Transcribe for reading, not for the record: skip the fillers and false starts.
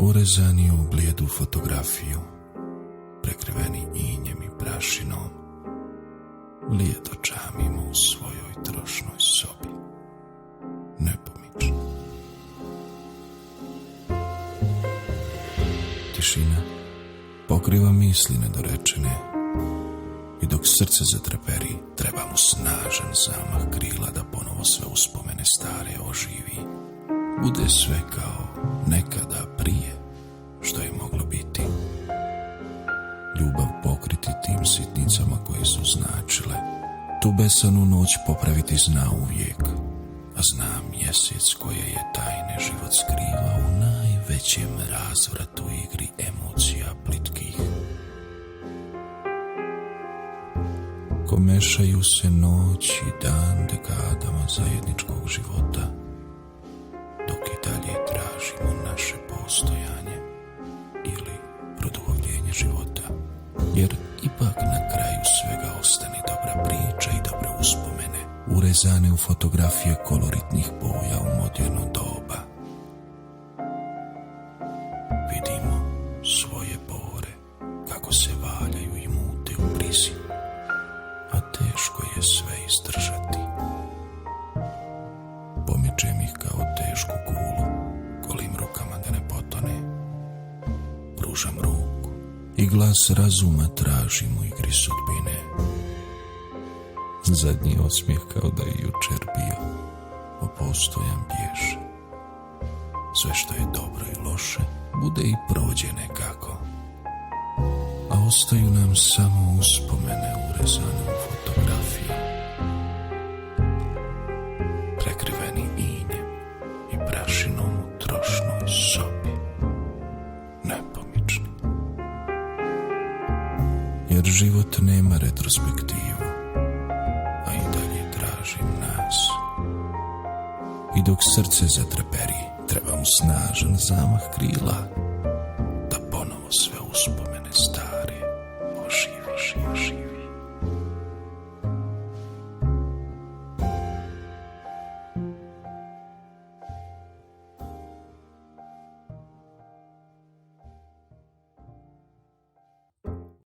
urezani u blijedu fotografiju, prekriveni injem i prašinom, lijeto čamimo u svojoj trošnoj sobi, nepomično. Tišina pokriva misli nedorečene i dok srce zatreperi, treba mu snažan zamah krila da ponovo sve uspomene stare oživi. Bude sve kao nekada prije što je moglo biti. Ljubav pokriti tim sitnicama koje su značile. Tu besanu noć popraviti zna uvijek, a zna mjesec koje je tajne život skriva u najvećem razvratu igri emocija plitkih. Ko mešaju se noć i dan dekadama zajedničkog života, dok i dalje tražimo naše postojanje ili produhovljenje života, jer ipak na kraju svega ostane dobra priča i dobre uspomene, urezane u fotografije koloritnih boja u moderno doba. Vidimo svoje bore kako se valjaju i mute u brizi, a teško je sve izdržati. Pomičem ih kao tešku kulu, golim rukama da ne potone. Pružam ruku i glas razuma tražim u igri sudbine. Zadnji osmijeh kao da je jučer bio, opostojan bježe. Sve što je dobro i loše bude i prođe nekako, a ostaju nam samo uspomene urezane u fotografiju, prekriveni injem i prašinom u trošnoj sobi, nepomični. Jer život nema retrospektivu, a i dalje traži nas. I dok srce zatreperi, treba mu snažan zamah krila da ponovo sve uspomene.